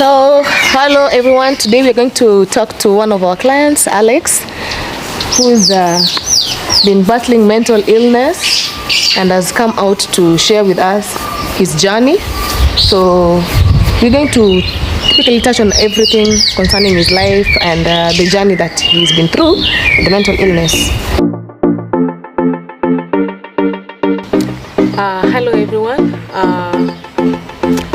So, hello everyone. Today we're going to talk to one of our clients, Alex, who's been battling mental illness and has come out to share with us his journey. So, we're going to typically touch on everything concerning his life and the journey that he's been through, the mental illness. Hello everyone.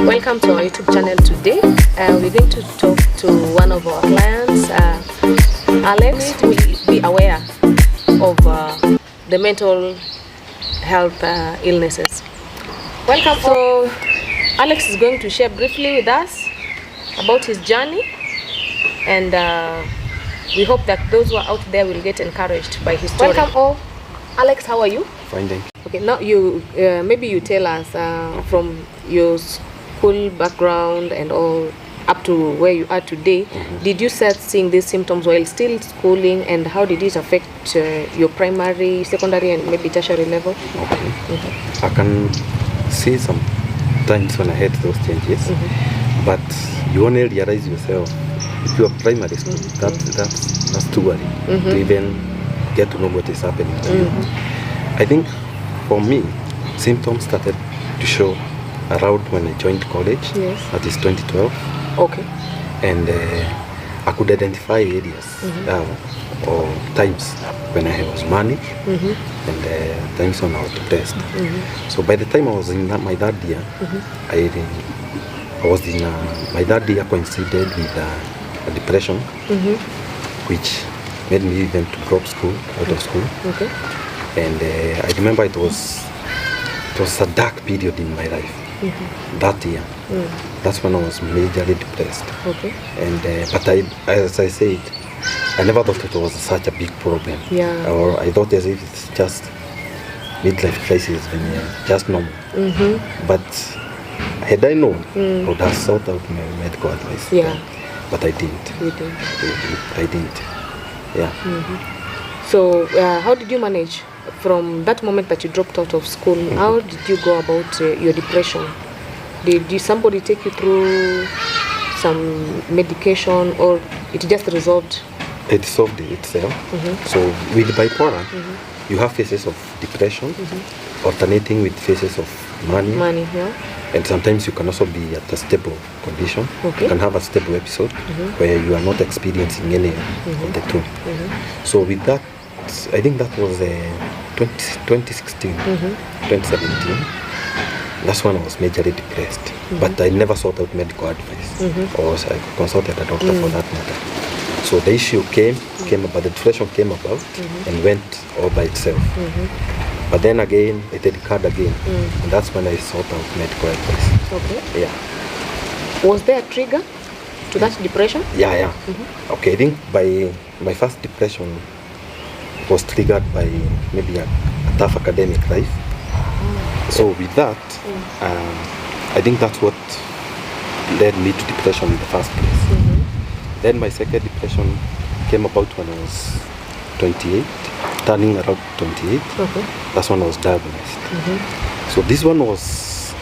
Welcome to our YouTube channel today. We're going to talk to one of our clients, Alex, who will be aware of the mental health illnesses. Welcome. So, Alex is going to share briefly with us about his journey, and we hope that those who are out there will get encouraged by his story. Welcome all. Alex, how are you? Fine, thank you. Okay, now you maybe you tell us from your school background and all up to where you are today. Did you start seeing these symptoms while still schooling, and how did it affect your primary, secondary, and maybe tertiary level? Okay. I can see some times when I had those changes, but you only realize yourself if you are primary school. That's too early to even get to know what is happening to you. I think for me, symptoms started to show around when I joined college. Yes. That is 2012. Okay. And I could identify areas or times when I was manic and times when I was depressed. So by the time I was in my third year, my third year coincided with a depression, which made me even to drop school, out of school. Okay. And I remember it was a dark period in my life. That year. That's when I was majorly depressed. Okay. And but as I said, I never thought it was such a big problem. Yeah. Or I thought as if it's just midlife crisis and just normal. But had I known, I would have sought out my medical advice. Yeah. But I didn't. You didn't. I didn't. Yeah. So how did you manage from that moment that you dropped out of school? How did you go about your depression? Did somebody take you through some medication, or it just resolved? It solved itself. So with bipolar, you have phases of depression, alternating with phases of mania. Yeah. And sometimes you can also be at a stable condition. Okay. You can have a stable episode where you are not experiencing any of the two. So with that, I think that was 2016, 2017. That's when I was majorly depressed. But I never sought out medical advice, or I consulted a doctor for that matter. So the issue came about, the depression came about and went all by itself. But then again, it recurred again, and that's when I sought out medical advice. Okay. Yeah. Was there a trigger to that depression? Yeah. Okay, I think by my first depression was triggered by maybe a tough academic life. So with that, I think that's what led me to depression in the first place. Then my second depression came about when I was 28, turning around 28. That's when I was diagnosed. So this one was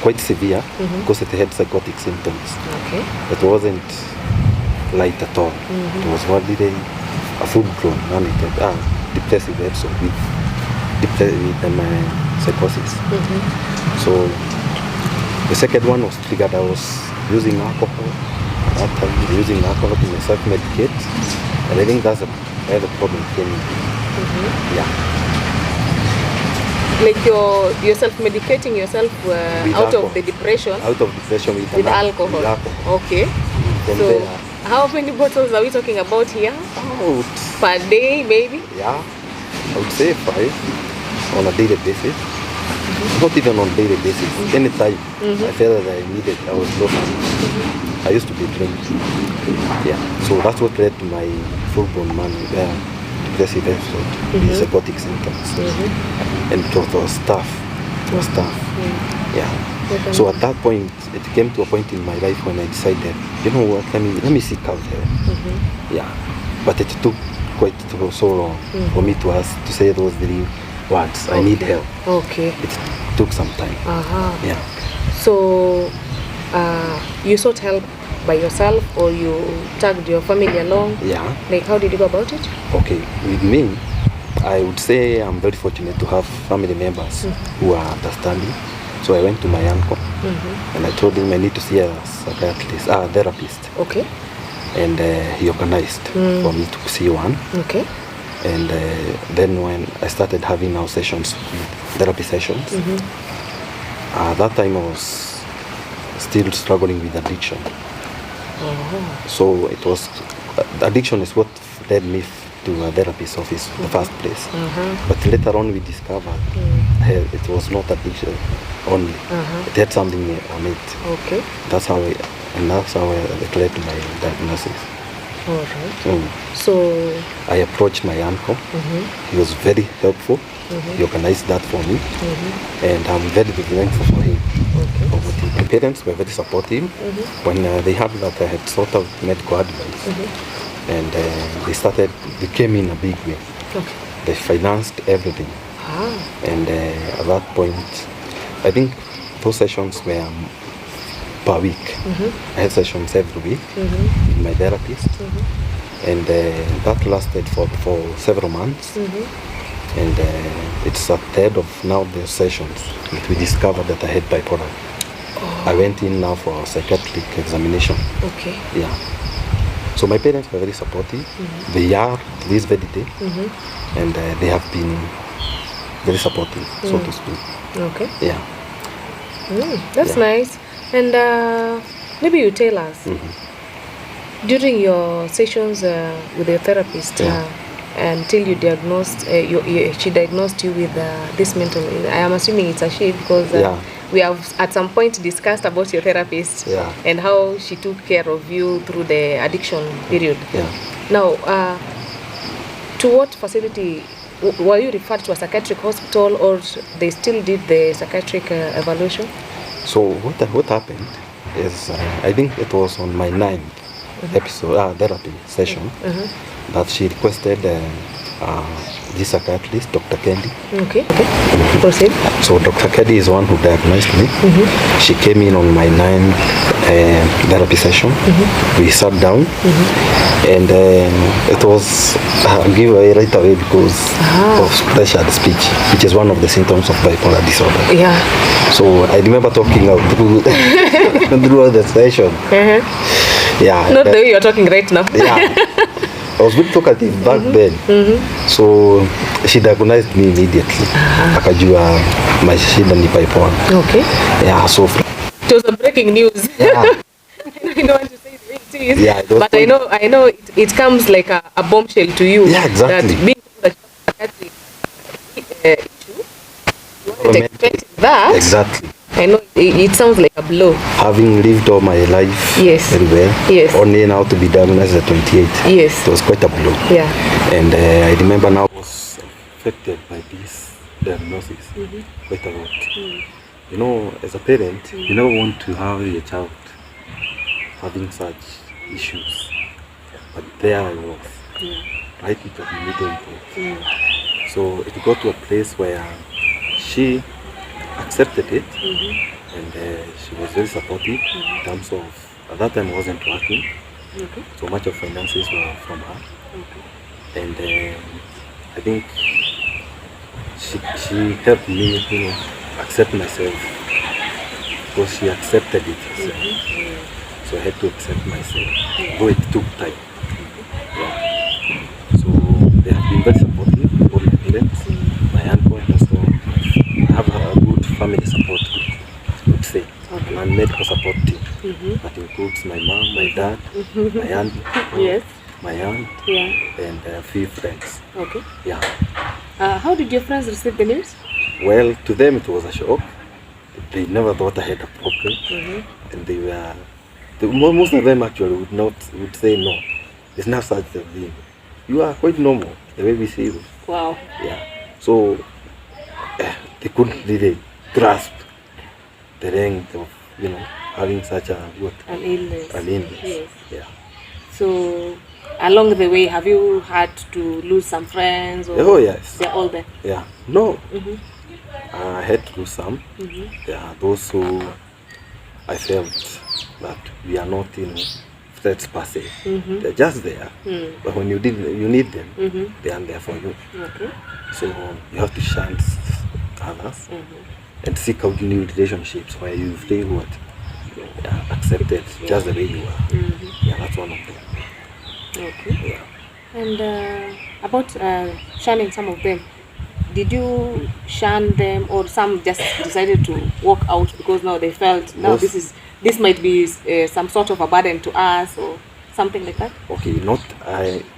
quite severe because it had psychotic symptoms. Okay. It wasn't light at all. It was really a full-blown depressive episode with psychosis. So the second one was triggered. I was using alcohol. At that time, using alcohol to self-medicate, and I think that's where the problem came in. Yeah. Like you're self-medicating yourself out alcohol. Of the depression? Out of depression with alcohol. With alcohol. Okay. So how many bottles are we talking about here? Per day, maybe? Yeah, I would say 5 on a daily basis. Not even on a daily basis. Anytime I felt that I was low. I used to be drinking. Yeah, so that's what led to my full-blown depressive episode, psychotic symptoms, and it was tough. Yeah. So at that point, it came to a point in my life when I decided, you know what, let me seek out help. Yeah, but it took quite so long for me to say those very words. I need help. Okay. It took some time. Yeah. So you sought help by yourself or you tagged your family along? Yeah. Like, how did you go about it? Okay, with me, I would say I'm very fortunate to have family members who are understanding. So I went to my uncle and I told him I need to see a psychiatrist, therapist. Okay. And he organized for me to see one. Okay. And then when I started having now sessions, therapy sessions, that time I was still struggling with addiction. So it was, addiction is what led me to a therapist's office in the first place. But later on we discovered it was not addiction only. It had something on it. Okay. That's how it led to my diagnosis. All right. So I approached my uncle. He was very helpful. He organized that for me, and I'm very thankful for him. For what he, my parents were very supportive when they heard that I had sought out medical advice, and they came in a big way. Okay. They financed everything, and at that point, I think those sessions were per week. I had sessions every week with my therapist, and that lasted for several months. And it's at the end of now the sessions that we discovered that I had bipolar. I went in now for a psychiatric examination. Okay. Yeah. So my parents were very supportive. They are to this very day, and they have been very supportive, so to speak. Okay. Yeah. That's nice. And maybe you tell us during your sessions with your therapist. Until you diagnosed, she diagnosed you with this mental illness. I am assuming it's a she because we have at some point discussed about your therapist and how she took care of you through the addiction period. Now, to what facility were you referred to? A psychiatric hospital, or they still did the psychiatric evaluation? So what happened is I think it was on my 9th episode therapy session that she requested this psychiatrist, Dr. Kendi. Okay. Proceed. So Dr. Kendi is one who diagnosed me. She came in on my 9th therapy session. We sat down, and it was giveaway right away because of pressured speech, which is one of the symptoms of bipolar disorder. Yeah. So I remember talking out through the session. Yeah. Not the way you're talking right now. Yeah. I was very talkative back then. So she diagnosed me immediately. Akajua my shida ni bipolar. Okay. Yeah, so it was a breaking news. Yeah. I don't want to say the way it is. Yeah, but I know it comes like a bombshell to you. Yeah, exactly. That being a psychiatric issue, you weren't expecting that. Exactly. I know it sounds like a blow. Having lived all my life very well, only now to be diagnosed at 28, it was quite a blow. Yeah. And I remember now I was affected by this diagnosis quite a lot. You know, as a parent, you never want to have your child having such issues. But there I was, right at the middle point. So it got to a place where she accepted it, and she was very supportive in terms of, at that time I wasn't working, so much of finances were from her, and I think she helped me, accept myself, because she accepted it herself, so I had to accept myself, though it took time. So they have been very supportive, all my parents, my uncle, and also have a good family support, I would say, and medical support team that includes my mom, my dad, my aunt, my aunt, and a few friends. Okay. Yeah. How did your friends receive the news? Well, to them it was a shock. They never thought I had a problem, and they were. Most of them actually would say no. There's not such a thing. You are quite normal the way we see you. Wow. Yeah. So they couldn't really grasp the length of, having such an illness. Yes. Yeah. So along the way, have you had to lose some friends? Or oh yes. They're all there. Yeah. No. I had to lose some. Yeah. Those who I felt that we are not, threats per se. They're just there, but when you need them, they are there for you. Okay. So you have to shun others and seek out new relationships where you feel what accepted just the way you are. Yeah, that's one of them. Okay. Yeah. And about shunning some of them, did you shun them, or some just decided to walk out because now they felt this might be some sort of a burden to us or something like that? Okay,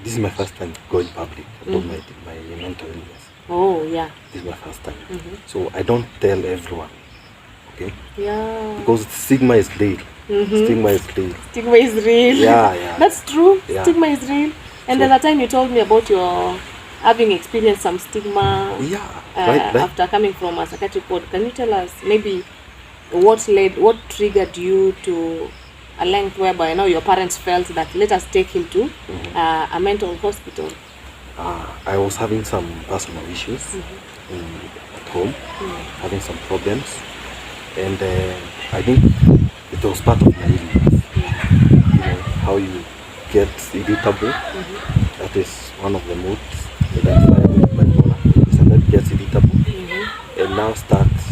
this is my first time going public about my mental illness. Oh yeah. This is my first time. So I don't tell everyone. Okay? Yeah. Because stigma is real. Stigma is real. Stigma is real. Yeah. That's true. Yeah. Stigma is real. And So- there's a time you told me about your having experienced some stigma Yeah, right. after coming from a psychiatric ward. Can you tell us maybe what triggered you to a length whereby now your parents felt that let us take him to a mental hospital? I was having some personal issues at home, having some problems, and I think it was part of my illness. How you get irritable. That is one of the moods that I find with bipolar. Sometimes gets irritable and now starts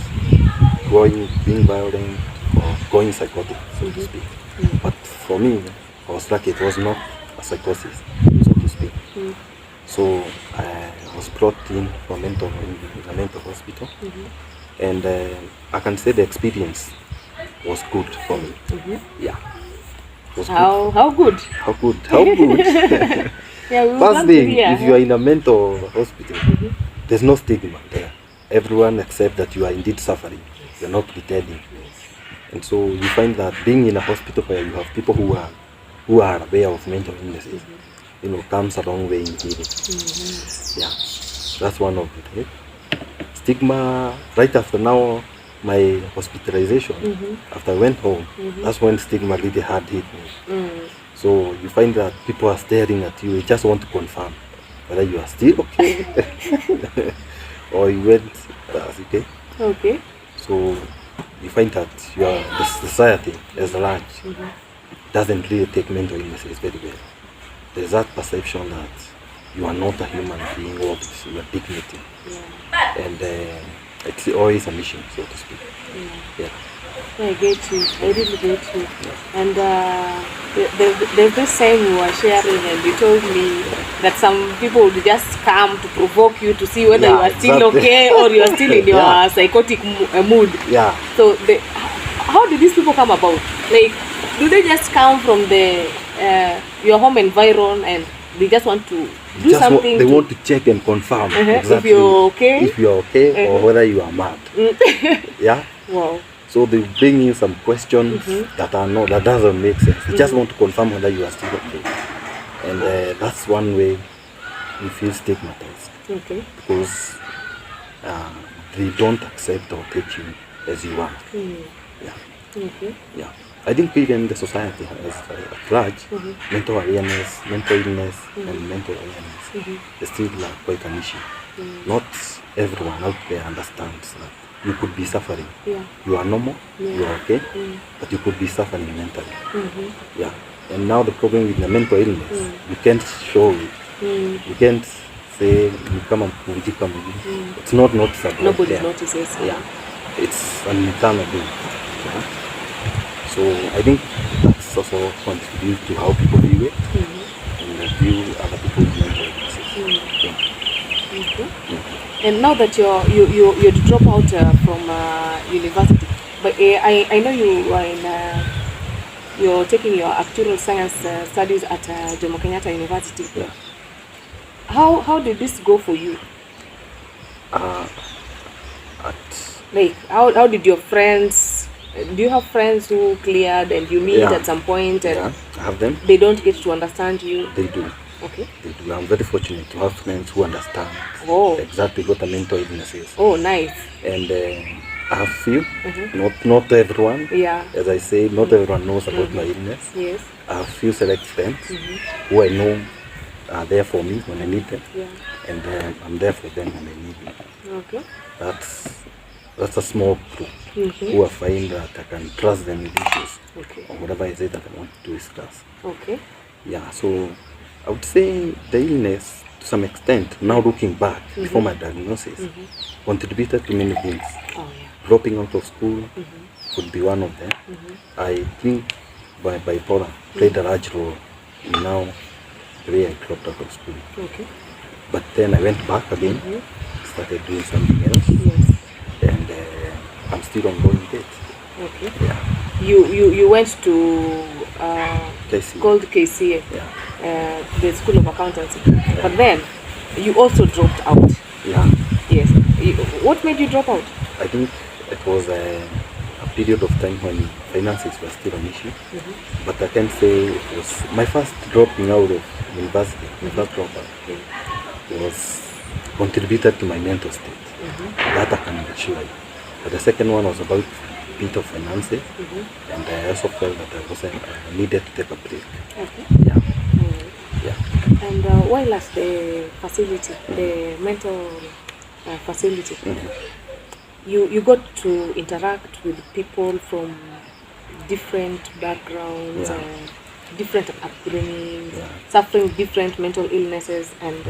being violent or going psychotic, so to speak. But for me, I was lucky it was not a psychosis, so to speak. So I was brought in for in a mental hospital, and I can say the experience was good for me. Yeah. It was good. How good? How good? How good? Yeah, we would First love to thing, hear. if you are in a mental hospital, there's no stigma there. Everyone accepts that you are indeed suffering. You're not pretending. And so you find that being in a hospital where you have people who are aware of mental illnesses, comes a long way in healing. Yeah, that's one of it. Stigma, right after now, my hospitalization, after I went home, that's when stigma really hard hit me. So you find that people are staring at you, they just want to confirm whether you are still okay or you went okay. Okay. So you find that the society as large doesn't really take mental illnesses very well. There's that perception that you are not a human being with your dignity. And it's always a mission, so to speak. Yeah. I get you. I really get you. And there's this time we were sharing, and you told me that some people would just come to provoke you to see whether you are still okay or you are still in your psychotic mood. Yeah. So how do these people come about? Like, do they just come from your home environment and they just want to do something? They want to check and confirm exactly if you're okay, or whether you are mad. Yeah. Wow. So they bring you some questions that doesn't make sense. They just want to confirm whether you are still okay, and that's one way you feel stigmatized. Okay. Because they don't accept or take you as you are. Yeah. Okay. Yeah. I think even the society as at large, mental awareness, mental illness, and mental awareness is still quite an issue. Not everyone out there understands that you could be suffering. Yeah. You are normal, you are okay, but you could be suffering mentally. Yeah. And now the problem with the mental illness, you can't show it. You can't say you come and it's not noticeable. Nobody notices. Yeah. It's an internal thing. Yeah. So I think that's also contribute to how people view it and view other people's mental illnesses. And now that you drop out from university, but I know you are you're taking your actuarial science studies at Jomo Kenyatta University. Yeah. How did this go for you? Like how did your friends? Do you have friends who cleared and you meet at some point and I have them. They don't get to understand you? They do. Okay. They do. I'm very fortunate to have friends who understand exactly what a mental illness is. Oh, nice. And I have few, not everyone. Yeah. As I say, not everyone knows about my illness. Yes. I have few select friends who I know are there for me when I need them. Yeah. And I'm there for them when they need me. Okay. That's that's a small group who I find that I can trust them with issues or whatever is it that I want to discuss. Okay. Yeah, so I would say the illness, to some extent, now looking back before my diagnosis, contributed to many things. Oh, yeah. Dropping out of school could be one of them. I think bipolar played a large role in now the way I dropped out of school. Okay. But then I went back again, started doing something else, Yes. and I'm still ongoing with it. Okay. Yeah. You went to KCA. called KCA, the School of Accountancy, but then you also dropped out. Yeah. Yes. What made you drop out? I think it was a period of time when finances were still an issue, but I can say it was my first dropping out of university, my first dropout was contributed to my mental state. That I can assure you. But the second one was about a bit of finances, and I also felt that I needed to take a break. Okay. Yeah. Yeah. And while at the facility, the mental facility, you got to interact with people from different backgrounds, different upbringings, suffering different mental illnesses, and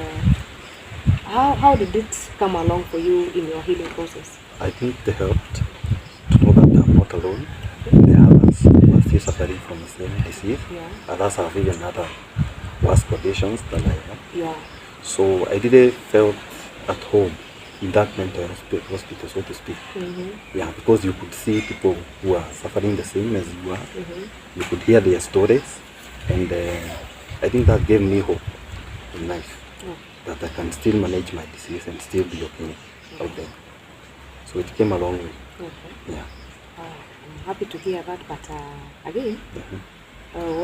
how did it come along for you in your healing process? I think they helped to know that I'm not alone. There are others who are still suffering from the same disease. Others have even other worse conditions than I am. Yeah. So I didn't felt at home in that mental hospital, so to speak. Yeah, because you could see people who are suffering the same as you are. You could hear their stories, and I think that gave me hope in life, that I can still manage my disease and still be okay out there. So it came a long way. Yeah. I'm happy to hear that, but again,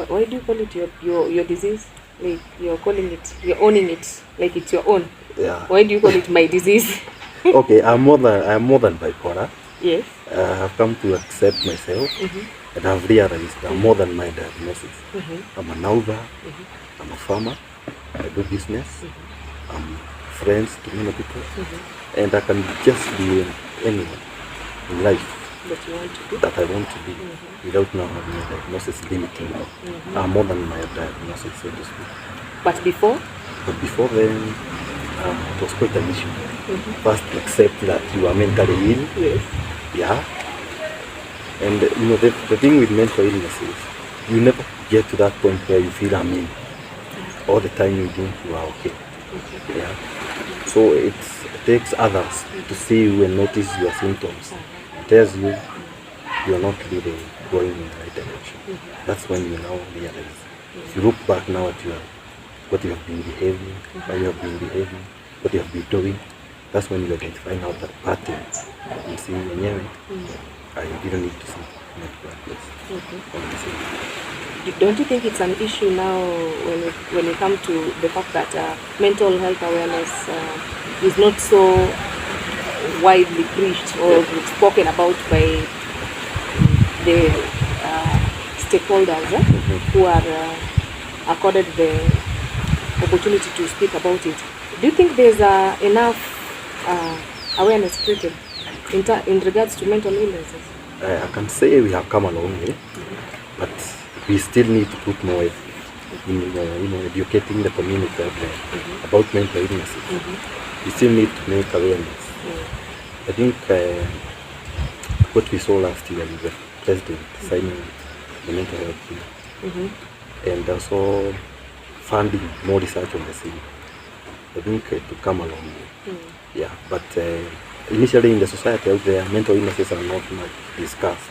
why do you call it your disease? Like you're calling it, you're owning it like it's your own. Yeah. Why do you call it my disease? Okay, I'm more than bipolar. Yes. I have come to accept myself, and I've realized I'm more than my diagnosis. I'm an author, I'm a farmer, I do business, I'm friends to many people, and I can just be anyone in life that I want to be without now having a diagnosis limiting me. I'm more than my diagnosis, so to speak. But before? But before then, it was quite an issue. First, accept that you are mentally ill. Yes. Yeah. And you know, the thing with mental illness is you never get to that point where you feel I'm in. All the time you think you are okay. Yeah. So it takes others to see you and notice your symptoms. It tells you are not really going in the right direction. That's when you now realize. If you look back now at what you have been behaving, how you have been behaving, what you have been doing, that's when you identify now the patterns and see wenyewe, I didn't need to see medical advice. Don't you think it's an issue now when we come to the fact that mental health awareness is not so widely preached or spoken about by the stakeholders who are accorded the opportunity to speak about it? Do you think there's enough awareness created in regards to mental illnesses? I can say we have come a long way, but we still need to put more effort in educating the community out there about mental illnesses. We still need to make awareness. I think what we saw last year with the president signing the mental health bill, and also funding more research on the same. I think it will come a long way. Yeah, but initially in the society out there, mental illnesses are not much discussed.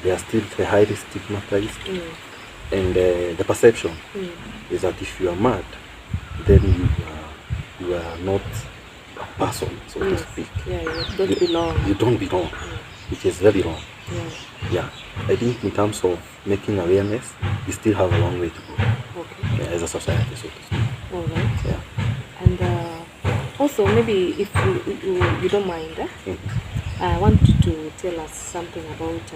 They are still highly stigmatized, and the perception is that if you are mad, then you are not a person, so to speak. Yeah, you don't belong. You don't belong, which is very wrong. Yeah, I think in terms of making awareness, we still have a long way to go as a society, so to speak. All right. Yeah. And also, maybe if you don't mind, I want you to tell us something about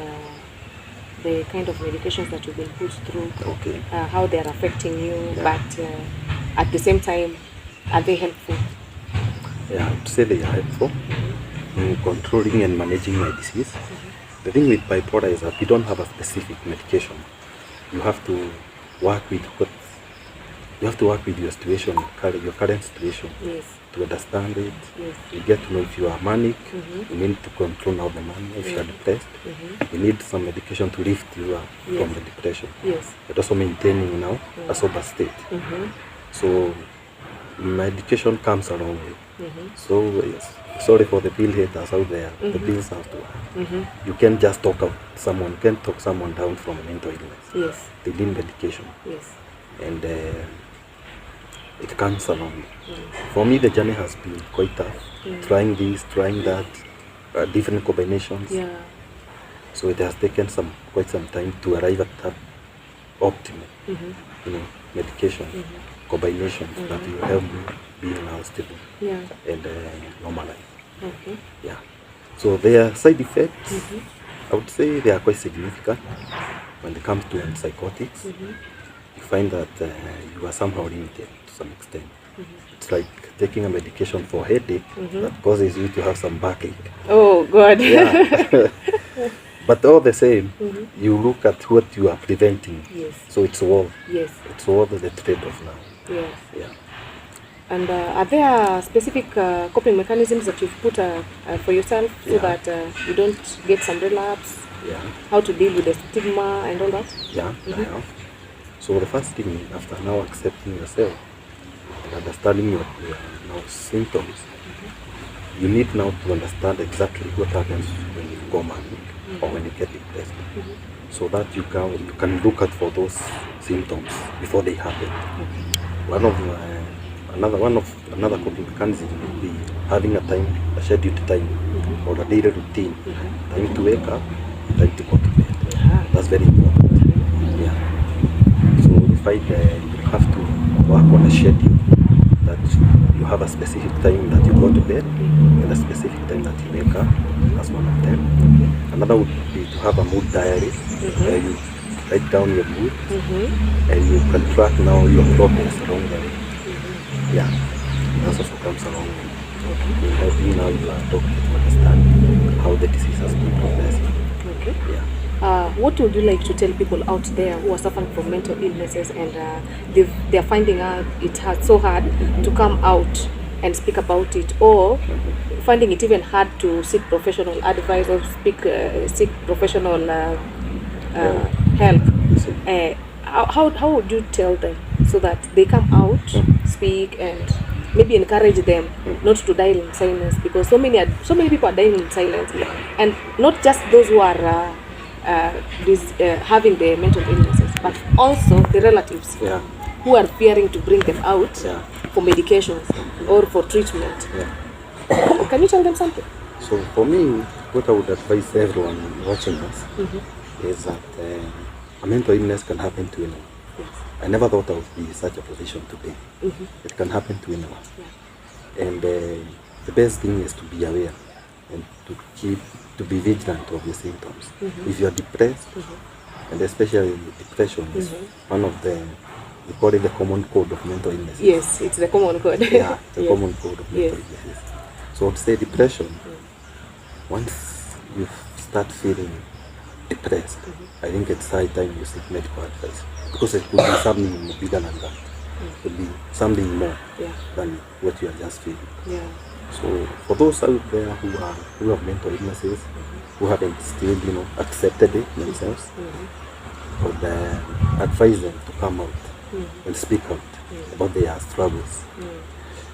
the kind of medications that you've been put through, how they are affecting you, but at the same time, are they helpful? Yeah, I would say they are helpful. in controlling and managing my disease. The thing with bipolar is that you don't have a specific medication. You have to work with your situation, your current situation, Yes. to understand it. Yes. You get to know if you are manic, you need to control now the mania. If you are depressed, you need some medication to lift you up from the depression. Yes. But also maintaining now a sober state. So medication comes a long way. So yes, sorry for the pill haters out there. The pills have to work. You can't just talk someone down from a mental illness. Yes. They need medication. Yes. And it comes along. For me, the journey has been quite tough. Trying this, trying that, different combinations. Yeah. So it has taken quite some time to arrive at that optimal, medication combinations that will help me be now stable and normal life. Okay. Yeah. So their side effects, I would say they are quite significant when it comes to psychotics. You find that you are somehow limited to some extent. It's like taking a medication for headache that causes you to have some backache. Oh God. Yeah. But all the same, you look at what you are preventing. Yes. So it's worth. Yes. It's worth the trade-off now. Yes. Yeah. And are there specific coping mechanisms that you've put for yourself so that you don't get some relapse? Yeah. How to deal with the stigma and all that? Yeah, I have. So the first thing, after now accepting yourself and understanding your now symptoms, you need now to understand exactly what happens when you go manic or when you get depressed, so that you can look out for those symptoms before they happen. Another coping mechanism would be having a scheduled time or a daily routine, time to wake up, time to go to bed. That's very important. Yeah. So if you have to work on a schedule that you have a specific time that you go to bed and a specific time that you wake up. That's one of them. Another would be to have a mood diary where you write down your mood and you can track now your progress along the way. Yeah, that also comes along in helping now you are doctor to understand how the disease has been progressing. Okay. Yeah. What would you like to tell people out there who are suffering from mental illnesses and they're finding it so hard to come out and speak about it, or finding it even hard to seek professional advice or seek professional help? How would you tell them so that they come out, speak, and maybe encourage them not to die in silence, because so many people are dying in silence, and not just those who are having the mental illnesses, but also the relatives who are fearing to bring them out for medications or for treatment. Can you tell them something? So for me, what I would advise everyone watching us is that a mental illness can happen to anyone. I never thought I would be in such a position today. It can happen to anyone. And the best thing is to be aware and to be vigilant of your symptoms. If you are depressed, and especially depression is one of we call it the common code of mental illnesses. Yes, it's the common code. Yeah, the common code of mental illnesses. So I'd say depression, once you start feeling depressed, I think it's high time you seek medical advice, because it could be something bigger than that. It could be something more than what you are just feeling. So for those out there who have mental illnesses, who haven't still accepted it themselves, I would advise them to come out and speak out about their struggles.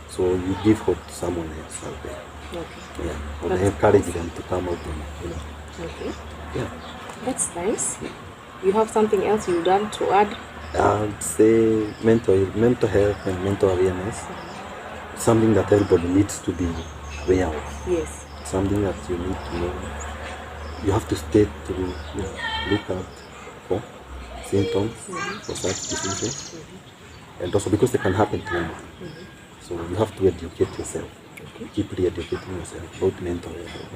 So you give hope to someone else out there. Or encourage them to come out and That's nice. You have something else you want to add? I'd say mental health and mental awareness, something that everybody needs to be aware of. Yes. Something that you need to know. You have to stay to look out for symptoms for such diseases, and also because they can happen to anyone. So you have to educate yourself, keep re-educating yourself about mental health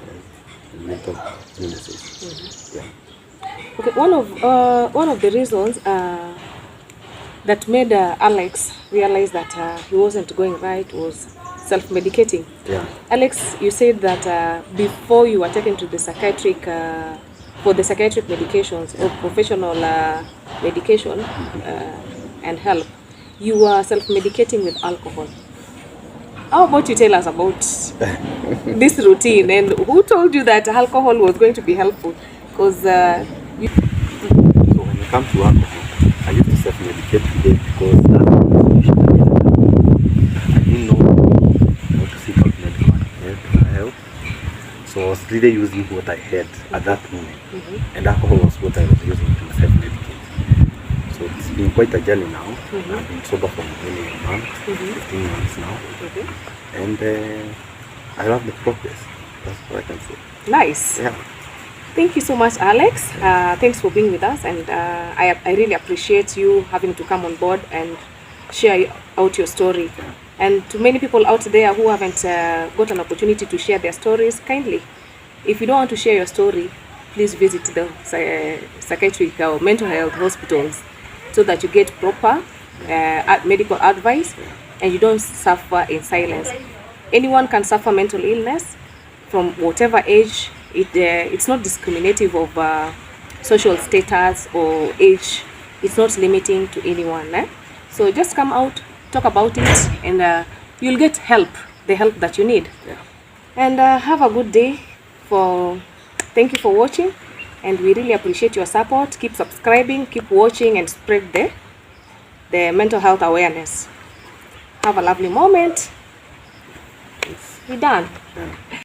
and mental illnesses. Okay, one of the reasons that made Alex realize that he wasn't going right was self-medicating. Yeah. Alex, you said that before you were taken to the psychiatric for the psychiatric medications or professional medication and help, you were self-medicating with alcohol. How about you tell us about this routine, and who told you that alcohol was going to be helpful? Because So when it comes to alcohol, I used to self-medicate today because I didn't know how to seek out medical help. So I was really using what I had at that moment. And alcohol was what I was using to self-medicate. So it's been quite a journey now. I've been sober for many months, 15 months now. And I love the progress. That's what I can say. nice. Yeah. Thank you so much, Alex. Thanks for being with us, and I really appreciate you having to come on board and share out your story. And to many people out there who haven't got an opportunity to share their stories, kindly, if you don't want to share your story, please visit the psychiatric or mental health hospitals so that you get proper medical advice and you don't suffer in silence. Anyone can suffer mental illness from whatever age. It's not discriminative of social status or age. It's not limiting to anyone. So just come out, talk about it, and you'll get help, the help that you need. Yeah. And have a good day. Thank you for watching, and we really appreciate your support. Keep subscribing, keep watching, and spread the mental health awareness. Have a lovely moment. We're done. Yeah.